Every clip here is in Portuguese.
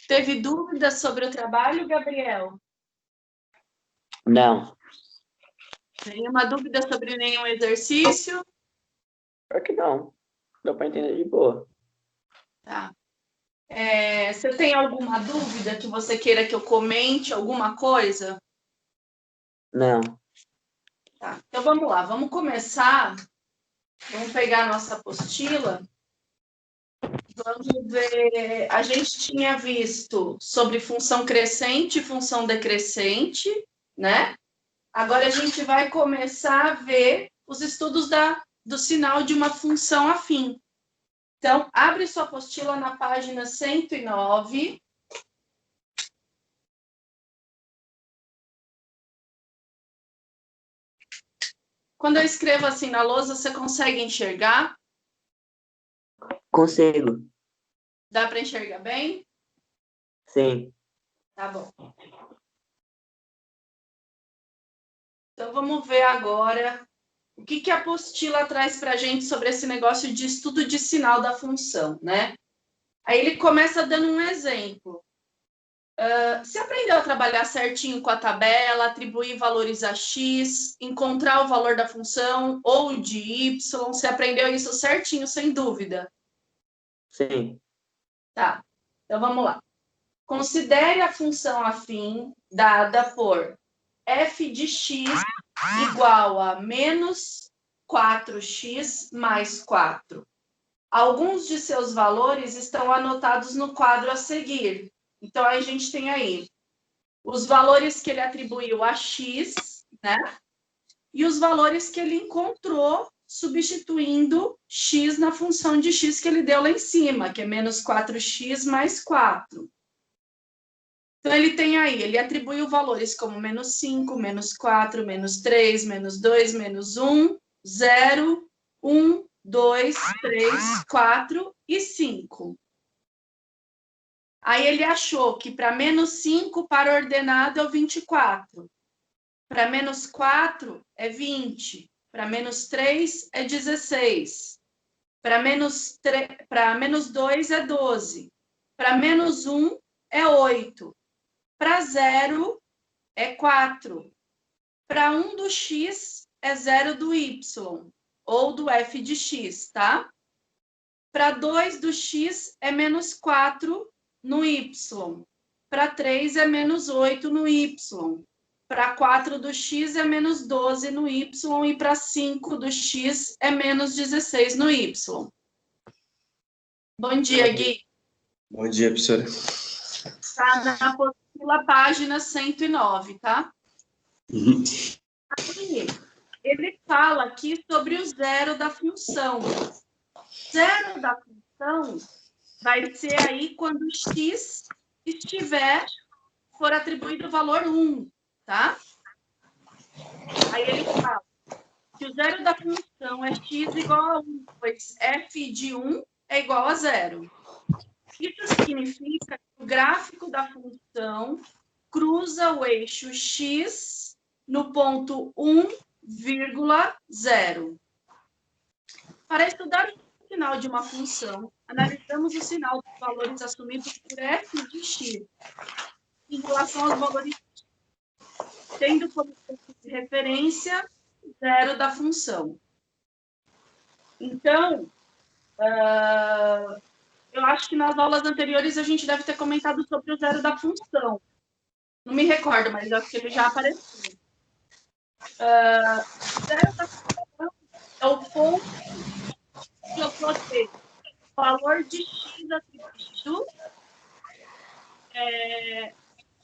Teve dúvidas sobre o trabalho, Gabriel? Não. Nenhuma dúvida sobre nenhum exercício? Pior que não. Deu para entender de boa. Tá. Você tem alguma dúvida que você queira que eu comente, alguma coisa? Não. Tá. Então vamos lá, vamos começar. Vamos pegar a nossa apostila. Vamos ver. A gente tinha visto sobre função crescente e função decrescente, né? Agora a gente vai começar a ver os estudos do sinal de uma função afim. Então, abre sua apostila na página 109. Quando eu escrevo assim na lousa, você consegue enxergar? Consigo. Dá para enxergar bem? Sim. Tá bom. Então, vamos ver agora o que a apostila traz para a gente sobre esse negócio de estudo de sinal da função, né? Aí ele começa dando um exemplo. Você aprendeu a trabalhar certinho com a tabela, atribuir valores a x, encontrar o valor da função ou de y? Você aprendeu isso certinho, sem dúvida? Sim. Tá. Então, vamos lá. Considere a função afim dada por f de x igual a menos 4x mais 4. Alguns de seus valores estão anotados no quadro a seguir. Então, a gente tem aí os valores que ele atribuiu a x, né? E os valores que ele encontrou substituindo x na função de x que ele deu lá em cima, que é menos 4x mais 4. Então, ele tem aí, ele atribuiu valores como menos 5, menos 4, menos 3, menos 2, menos 1, 0, 1, 2, 3, 4 e 5. Aí ele achou que para menos 5, para ordenado, é o 24. Para menos 4 é 20. Para menos 3 é 16. Para menos 2 é 12. Para menos 1 é 8. Para 0 é 4. Para 1 do x é 0 do y, ou do f de x, tá? Para 2 do x é menos 4 no y. Para 3 é menos 8 no y. Para 4 do x é menos 12 no y. E para 5 do x é menos 16 no y. Bom dia, Gui. Bom dia, professora. Está na apostila, página 109, tá? Aí, ele fala aqui sobre o zero da função. Zero da função vai ser aí quando x for atribuído o valor 1, tá? Aí ele fala que o zero da função é x igual a 1, pois f de 1 é igual a 0. Isso significa que o gráfico da função cruza o eixo x no ponto 1,0. Para estudar o sinal de uma função, analisamos o sinal dos valores assumidos por f de x em relação aos valores x, tendo como ponto de referência zero da função. Então, eu acho que nas aulas anteriores a gente deve ter comentado sobre o zero da função. Não me recordo, mas acho que ele já apareceu. O zero da função é o ponto que eu vou ter o valor de x atribuído.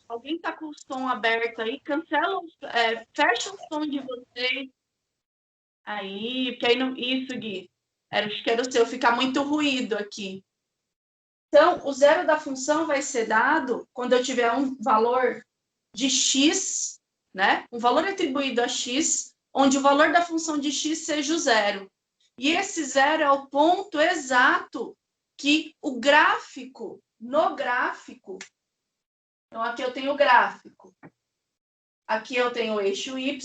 Alguém está com o som aberto aí? Cancela, fecha o som de vocês. Aí, porque aí não. Isso, Gui. Acho que era o seu, ficar muito ruído aqui. Então, o zero da função vai ser dado quando eu tiver um valor de x, né? Um valor atribuído a x, onde o valor da função de x seja o zero. E esse zero é o ponto exato que o gráfico, no gráfico, então aqui eu tenho o gráfico, aqui eu tenho o eixo y,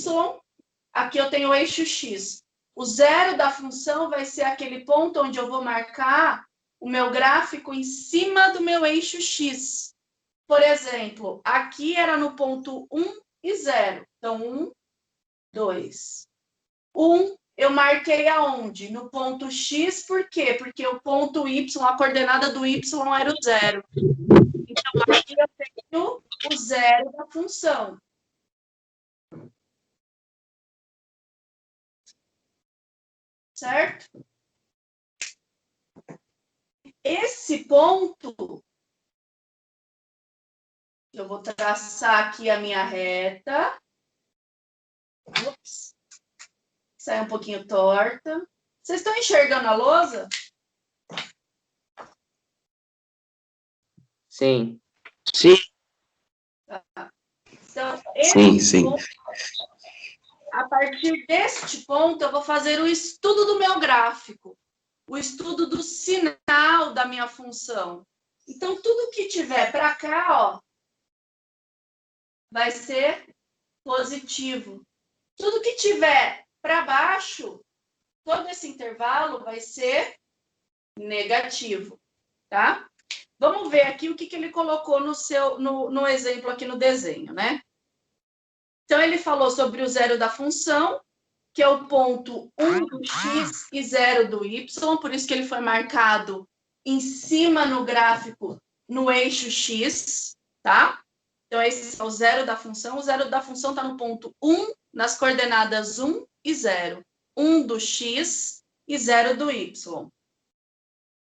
aqui eu tenho o eixo x. O zero da função vai ser aquele ponto onde eu vou marcar o meu gráfico em cima do meu eixo x. Por exemplo, aqui era no ponto 1 e 0. Então, 1, 2. 1, eu marquei aonde? No ponto X, por quê? Porque o ponto Y, a coordenada do Y era o 0. Então, aqui eu tenho o 0 da função. Certo? Esse ponto, eu vou traçar aqui a minha reta. Ups. Sai um pouquinho torta. Vocês estão enxergando a lousa? Sim. Sim. Então, Sim. Ponto, a partir deste ponto, eu vou fazer o estudo do meu gráfico, o estudo do sinal da minha função. Então, tudo que tiver para cá, ó, vai ser positivo. Tudo que tiver para baixo, todo esse intervalo vai ser negativo, tá? Vamos ver aqui o que ele colocou no exemplo aqui no desenho, né? Então, ele falou sobre o zero da função, que é o ponto 1 do x e 0 do y, por isso que ele foi marcado em cima no gráfico, no eixo x, tá? Então, esse é o zero da função. O zero da função está no ponto 1, nas coordenadas 1 e 0. 1 do x e 0 do y.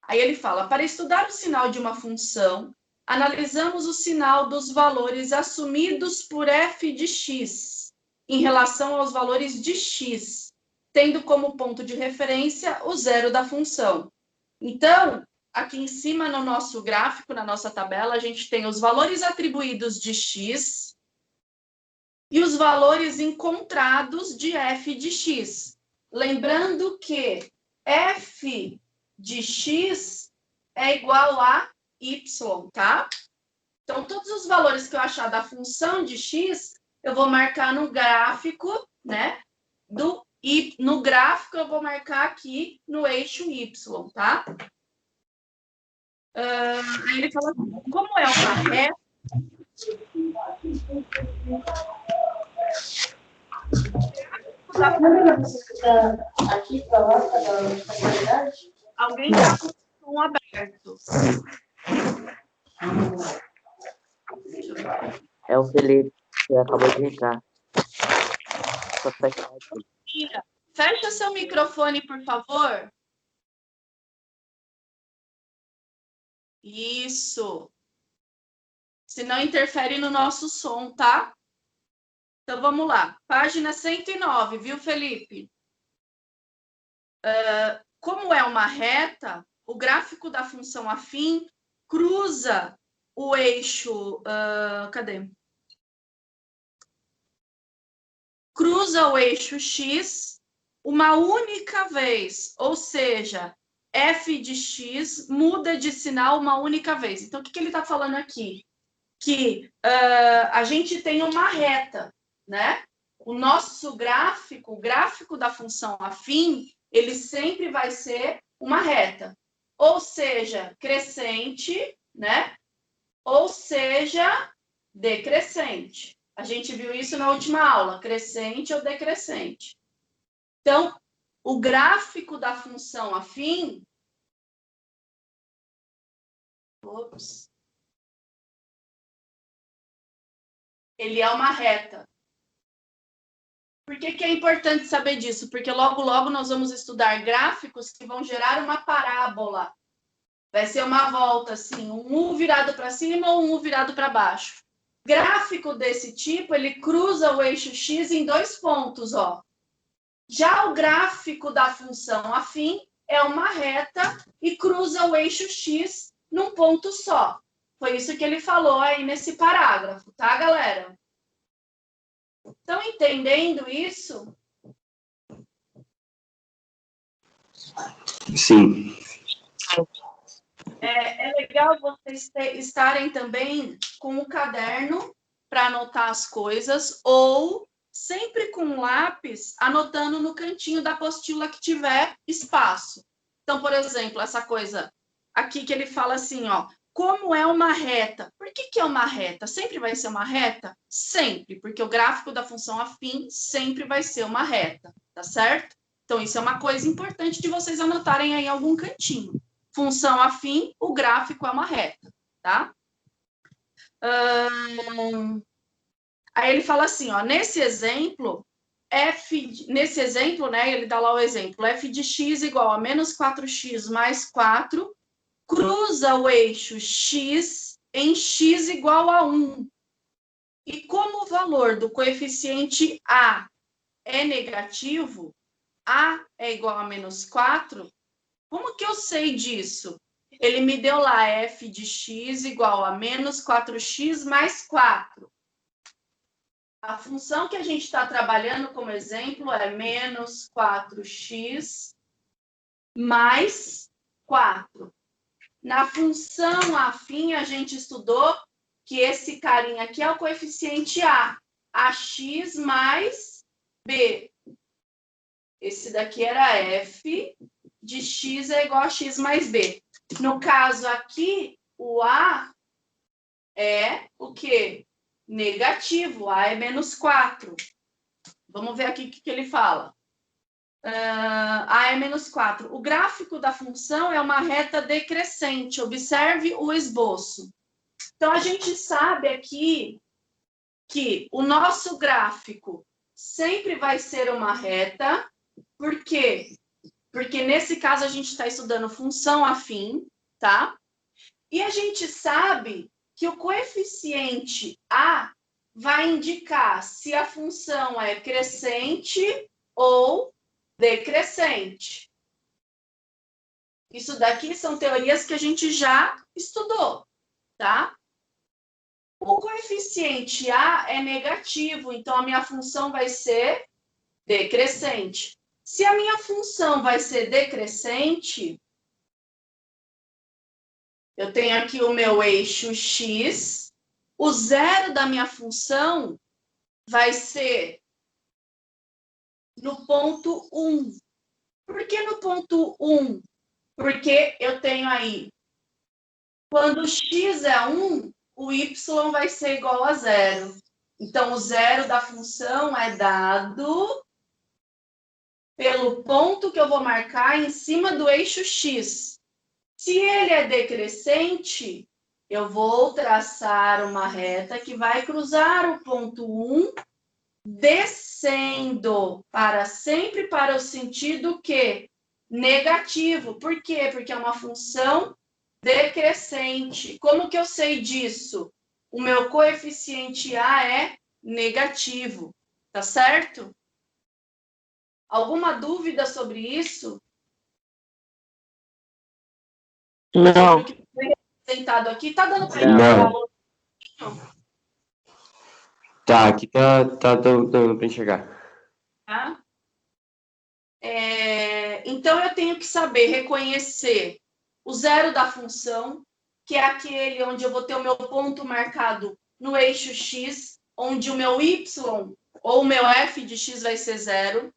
Aí ele fala, para estudar o sinal de uma função, analisamos o sinal dos valores assumidos por f de x em relação aos valores de x, tendo como ponto de referência o zero da função. Então, aqui em cima no nosso gráfico, na nossa tabela, a gente tem os valores atribuídos de x e os valores encontrados de f de x. Lembrando que f de x é igual a y, tá? Então, todos os valores que eu achar da função de x, eu vou marcar no gráfico, né? No gráfico, eu vou marcar aqui no eixo y, tá? Aí ele fala assim, como é uma reta... Aqui para lá, para verdade? Alguém está com o som aberto. É o Felipe, que acabou de entrar. Só fecha aqui. Fecha seu microfone, por favor. Isso. Senão interfere no nosso som, tá? Então, vamos lá. Página 109, viu, Felipe? Como é uma reta, o gráfico da função afim cruza o eixo... cadê? Cruza o eixo x uma única vez, ou seja, f de x muda de sinal uma única vez. Então, o que ele está falando aqui? Que a gente tem uma reta, né? O nosso gráfico, o gráfico da função afim, ele sempre vai ser uma reta. Ou seja, crescente, né? Ou seja, decrescente. A gente viu isso na última aula, crescente ou decrescente. Então, o gráfico da função afim... Ops. Ele é uma reta. Por que é importante saber disso? Porque logo, logo nós vamos estudar gráficos que vão gerar uma parábola. Vai ser uma volta, assim, um U virado para cima ou um U virado para baixo. Gráfico desse tipo, ele cruza o eixo X em dois pontos, ó. Já o gráfico da função afim é uma reta e cruza o eixo X num ponto só. Foi isso que ele falou aí nesse parágrafo, tá, galera? Estão entendendo isso? Sim. É legal vocês estarem também com o caderno para anotar as coisas ou sempre com um lápis anotando no cantinho da apostila que tiver espaço. Então, por exemplo, essa coisa aqui que ele fala assim, ó, como é uma reta? Por que é uma reta? Sempre vai ser uma reta? Sempre, porque o gráfico da função afim sempre vai ser uma reta, tá certo? Então, isso é uma coisa importante de vocês anotarem aí em algum cantinho. Função afim, o gráfico é uma reta, tá? Aí ele fala assim, ó, nesse exemplo, né, ele dá lá o exemplo, f de x igual a menos 4x mais 4, cruza o eixo x em x igual a 1. E como o valor do coeficiente a é negativo, a é igual a menos 4, como que eu sei disso? Ele me deu lá f de x igual a menos 4x mais 4. A função que a gente está trabalhando como exemplo é menos 4x mais 4. Na função afim, a gente estudou que esse carinha aqui é o coeficiente a x mais b. Esse daqui era f de x é igual a x mais b. No caso aqui, o a é o quê? Negativo, a é menos 4. Vamos ver aqui o que ele fala. A é menos 4. O gráfico da função é uma reta decrescente. Observe o esboço. Então, a gente sabe aqui que o nosso gráfico sempre vai ser uma reta. Por quê? Porque, nesse caso, a gente está estudando função afim, tá? E a gente sabe que o coeficiente a vai indicar se a função é crescente ou decrescente. Isso daqui são teorias que a gente já estudou, tá? O coeficiente a é negativo, então a minha função vai ser decrescente. Se a minha função vai ser decrescente, eu tenho aqui o meu eixo x, o zero da minha função vai ser no ponto 1. Por que no ponto 1? Porque eu tenho aí, quando x é 1, o y vai ser igual a 0. Então, o zero da função é dado pelo ponto que eu vou marcar em cima do eixo x. Se ele é decrescente, eu vou traçar uma reta que vai cruzar o ponto 1, descendo sempre para o sentido que negativo. Por quê? Porque é uma função decrescente. Como que eu sei disso? O meu coeficiente a é negativo, tá certo? Alguma dúvida sobre isso? Não. Sobre o que foi apresentado aqui? Tá dando para Não. enxergar? Tá, aqui tá dando para enxergar. Tá? Então, eu tenho que saber reconhecer o zero da função, que é aquele onde eu vou ter o meu ponto marcado no eixo x, onde o meu y ou o meu f de x vai ser 0,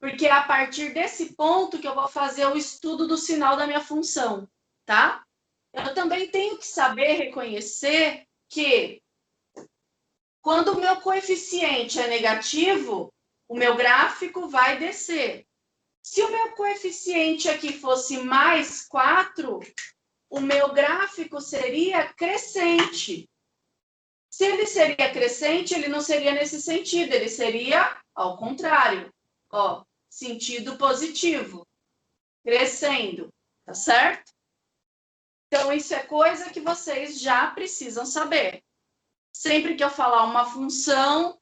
porque é a partir desse ponto que eu vou fazer o estudo do sinal da minha função, tá? Eu também tenho que saber reconhecer que quando o meu coeficiente é negativo, o meu gráfico vai descer. Se o meu coeficiente aqui fosse mais 4, o meu gráfico seria crescente. Se ele seria crescente, ele não seria nesse sentido, ele seria ao contrário, ó, sentido positivo, crescendo, tá certo? Então, isso é coisa que vocês já precisam saber. Sempre que eu falar uma função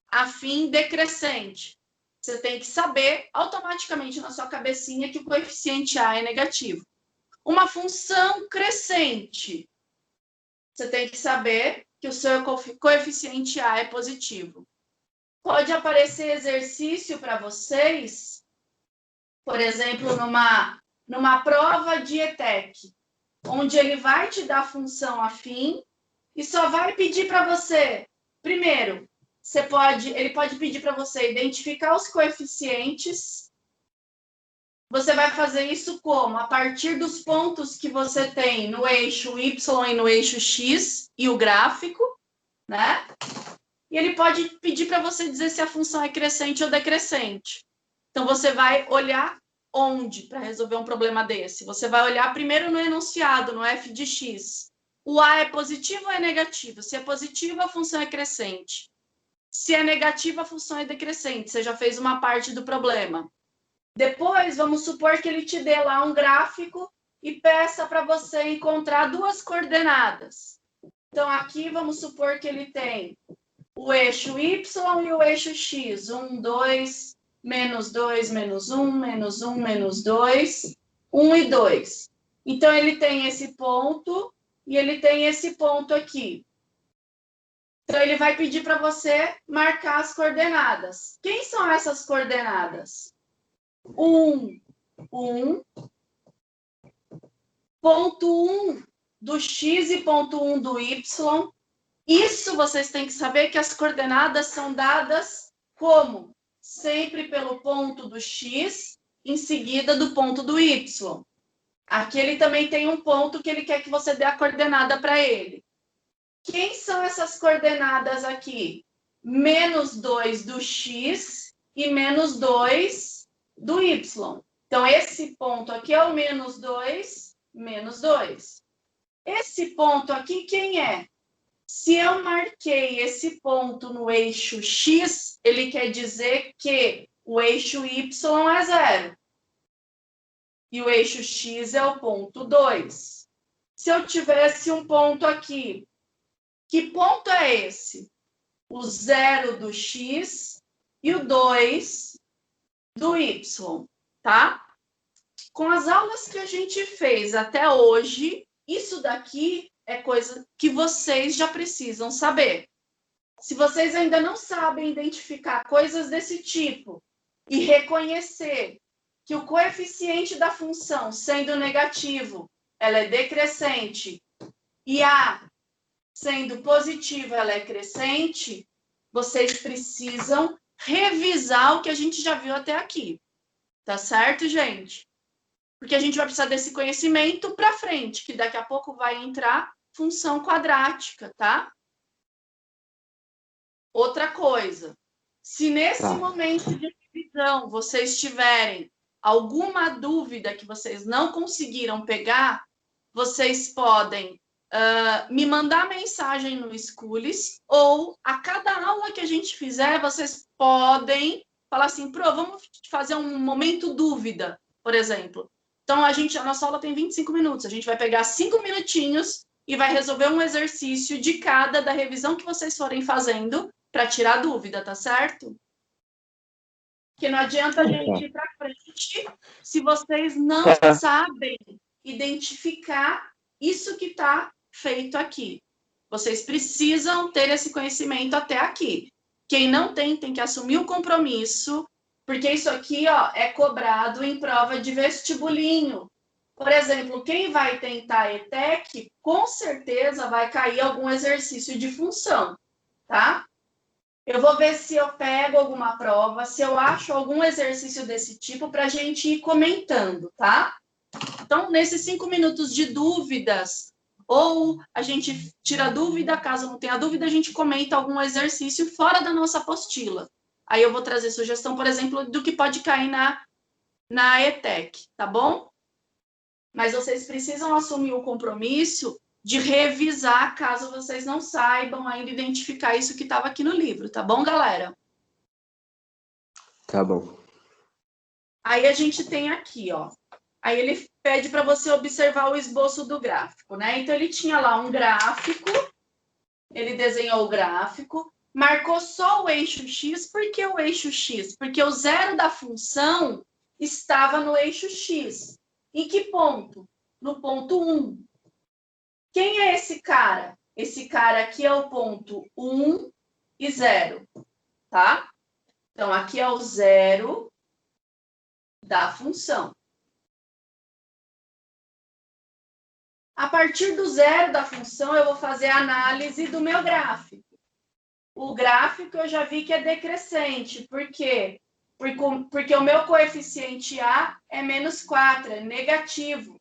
afim decrescente, você tem que saber automaticamente na sua cabecinha que o coeficiente a é negativo. Uma função crescente, você tem que saber que o seu coeficiente a é positivo. Pode aparecer exercício para vocês, por exemplo, numa prova de ETEC, onde ele vai te dar função afim e só vai pedir para você, primeiro, ele pode pedir para você identificar os coeficientes Você vai fazer isso como? A partir dos pontos que você tem no eixo Y e no eixo X e o gráfico, né? E ele pode pedir para você dizer se a função é crescente ou decrescente. Então, você vai olhar onde para resolver um problema desse? Você vai olhar primeiro no enunciado, no f de x. O a é positivo ou é negativo? Se é positivo, a função é crescente. Se é negativa, a função é decrescente. Você já fez uma parte do problema. Depois, vamos supor que ele te dê lá um gráfico e peça para você encontrar duas coordenadas. Então, aqui, vamos supor que ele tem o eixo y e o eixo x. 1, 2, menos 2, menos 1, menos 1, menos 2, 1 e 2. Então, ele tem esse ponto e ele tem esse ponto aqui. Então, ele vai pedir para você marcar as coordenadas. Quem são essas coordenadas? 1, 1, ponto 1 do x e ponto 1 do y. Isso vocês têm que saber que as coordenadas são dadas como? Sempre pelo ponto do x, em seguida do ponto do y. Aqui ele também tem um ponto que ele quer que você dê a coordenada para ele. Quem são essas coordenadas aqui? Menos 2 do x e menos 2 do y. Então, esse ponto aqui é o menos 2, menos 2. Esse ponto aqui, quem é? Se eu marquei esse ponto no eixo x, ele quer dizer que o eixo y é 0. E o eixo x é o ponto 2. Se eu tivesse um ponto aqui, que ponto é esse? O 0 do x e o 2 do y, tá? Com as aulas que a gente fez até hoje, isso daqui é coisa que vocês já precisam saber. Se vocês ainda não sabem identificar coisas desse tipo e reconhecer que o coeficiente da função, sendo negativo, ela é decrescente, e a sendo positivo, ela é crescente, vocês precisam revisar o que a gente já viu até aqui. Tá certo, gente? Porque a gente vai precisar desse conhecimento para frente, que daqui a pouco vai entrar função quadrática, tá? Outra coisa, se nesse momento de revisão vocês tiverem alguma dúvida que vocês não conseguiram pegar, vocês podem me mandar mensagem no Schools, ou a cada aula que a gente fizer, vocês podem falar assim, Pro, vamos fazer um momento dúvida, por exemplo. Então, a nossa aula tem 25 minutos, a gente vai pegar 5 minutinhos e vai resolver um exercício de cada da revisão que vocês forem fazendo para tirar dúvida, tá certo? Porque não adianta a gente ir para frente se vocês não sabem identificar isso que está feito aqui. Vocês precisam ter esse conhecimento até aqui. Quem não tem, tem que assumir o compromisso, porque isso aqui, ó, é cobrado em prova de vestibulinho. Por exemplo, quem vai tentar ETEC, com certeza vai cair algum exercício de função, tá? Eu vou ver se eu pego alguma prova, se eu acho algum exercício desse tipo para a gente ir comentando, tá? Então, nesses 5 minutos de dúvidas, ou a gente tira dúvida, caso não tenha dúvida, a gente comenta algum exercício fora da nossa apostila. Aí eu vou trazer sugestão, por exemplo, do que pode cair na ETEC, tá bom? Mas vocês precisam assumir o compromisso de revisar, caso vocês não saibam ainda identificar isso que estava aqui no livro, tá bom, galera? Tá bom. Aí a gente tem aqui, ó. Aí ele pede para você observar o esboço do gráfico, né? Então, ele tinha lá um gráfico, ele desenhou o gráfico, marcou só o eixo X. Por que o eixo X? Porque o 0 da função estava no eixo X. Em que ponto? No ponto 1. Quem é esse cara? Esse cara aqui é o ponto 1 e 0, tá? Então, aqui é o 0 da função. A partir do 0 da função, eu vou fazer a análise do meu gráfico. O gráfico eu já vi que é decrescente. Por quê? Porque o meu coeficiente A é menos 4, é negativo.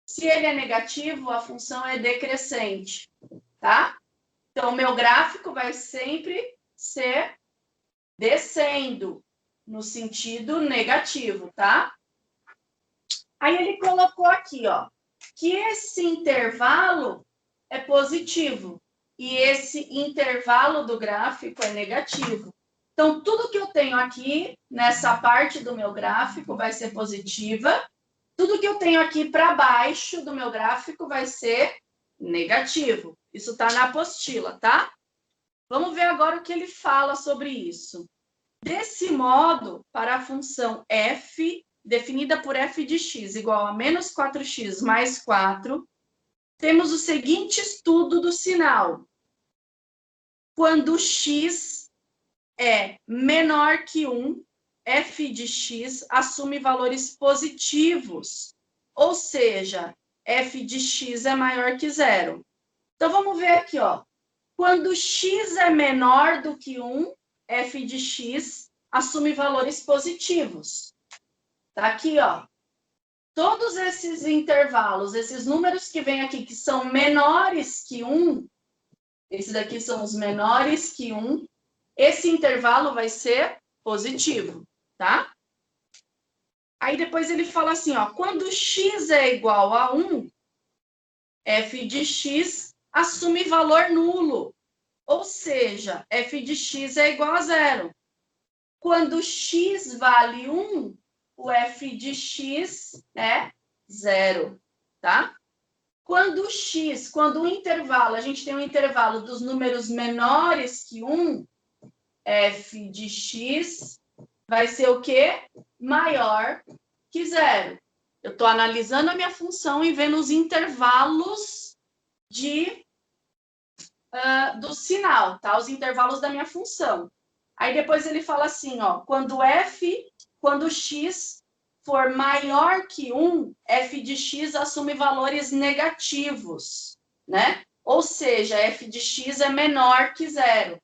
Se ele é negativo, a função é decrescente, tá? Então, o meu gráfico vai sempre ser descendo, no sentido negativo, tá? Aí ele colocou aqui, ó, que esse intervalo é positivo e esse intervalo do gráfico é negativo. Então, tudo que eu tenho aqui nessa parte do meu gráfico vai ser positiva. Tudo que eu tenho aqui para baixo do meu gráfico vai ser negativo. Isso está na apostila, tá? Vamos ver agora o que ele fala sobre isso. Desse modo, para a função f, definida por f de x igual a menos 4x mais 4, temos o seguinte estudo do sinal. Quando x é menor que 1, f de x assume valores positivos, ou seja, f de x é maior que 0. Então, vamos ver aqui, ó. Quando x é menor do que 1, f de x assume valores positivos. Tá aqui, ó. Todos esses intervalos, esses números que vêm aqui, que são menores que 1, esses daqui são os menores que 1, esse intervalo vai ser positivo, tá? Aí depois ele fala assim, ó, quando x é igual a 1, f de x assume valor nulo, ou seja, f de x é igual a 0. Quando x vale 1, o f de x é 0, tá? Quando o intervalo, a gente tem um intervalo dos números menores que 1, f de x vai ser o quê? Maior que 0. Eu estou analisando a minha função e vendo os intervalos do sinal, tá? Os intervalos da minha função. Aí depois ele fala assim, ó, quando x for maior que 1, f de x assume valores negativos, né? Ou seja, f de x é menor que 0.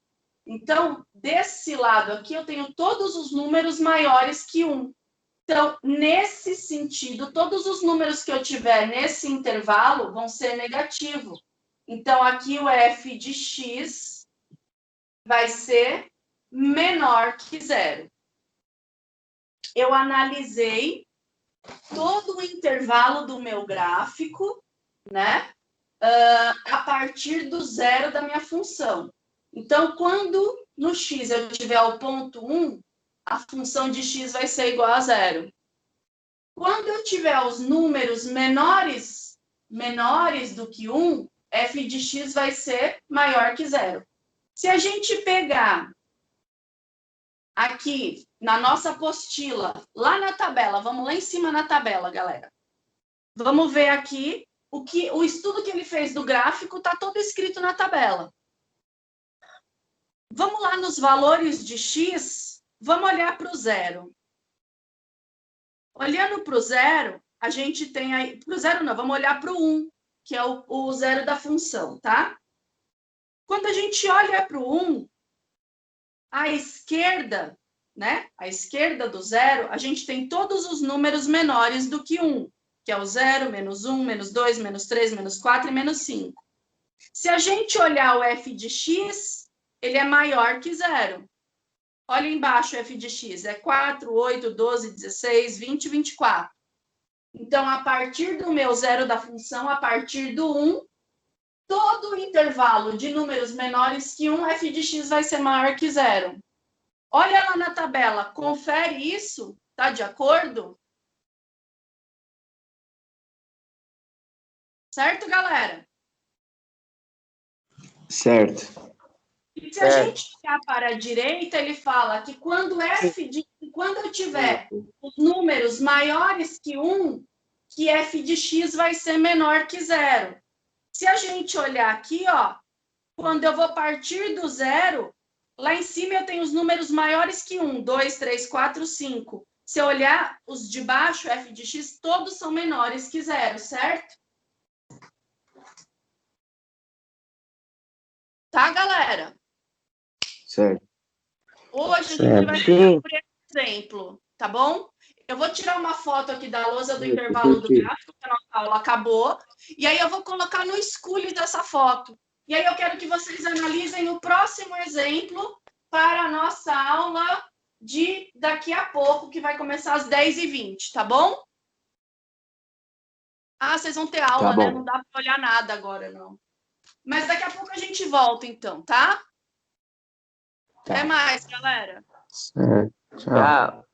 Então, desse lado aqui, eu tenho todos os números maiores que 1. Então, nesse sentido, todos os números que eu tiver nesse intervalo vão ser negativos. Então, aqui o f de x vai ser menor que 0. Eu analisei todo o intervalo do meu gráfico, né? A partir do 0 da minha função. Então, quando no x eu tiver o ponto 1, a função de x vai ser igual a 0. Quando eu tiver os números menores do que 1, f de x vai ser maior que 0. Se a gente pegar aqui na nossa apostila, lá na tabela, vamos lá em cima na tabela, galera. Vamos ver aqui o estudo que ele fez do gráfico está todo escrito na tabela. Vamos lá nos valores de x, vamos olhar para o 0. Olhando para o 0, a gente tem aí... Para o 0 não, vamos olhar para o 1, que é o 0 da função, tá? Quando a gente olha para o 1, à esquerda, né? À esquerda do 0, a gente tem todos os números menores do que 1, que é o 0, menos 1, menos 2, menos 3, menos 4 e menos 5. Se a gente olhar o f de x, ele é maior que 0. Olha embaixo o f de x, é 4, 8, 12, 16, 20 e 24. Então, a partir do meu 0 da função, a partir do 1, todo o intervalo de números menores que 1, f de x vai ser maior que 0. Olha lá na tabela, confere isso, tá de acordo? Certo, galera? Certo. E se a gente olhar para a direita, ele fala que quando eu tiver os números maiores que 1, que f de x vai ser menor que 0. Se a gente olhar aqui, ó, quando eu vou partir do 0, lá em cima eu tenho os números maiores que 1, 2, 3, 4, 5. Se eu olhar os de baixo, f de x, todos são menores que 0, certo? Tá, galera? Certo. Hoje a gente vai Sim. fazer por exemplo, tá bom? Eu vou tirar uma foto aqui da lousa do intervalo do gráfico, que a nossa aula acabou, e aí eu vou colocar no escuro dessa foto. E aí eu quero que vocês analisem o próximo exemplo para a nossa aula de daqui a pouco, que vai começar às 10h20, tá bom? Ah, vocês vão ter aula, bom. né? Não dá para olhar nada agora, não. Mas daqui a pouco a gente volta, então, tá? Tá. Até mais, galera. Certo. Tchau. Tchau.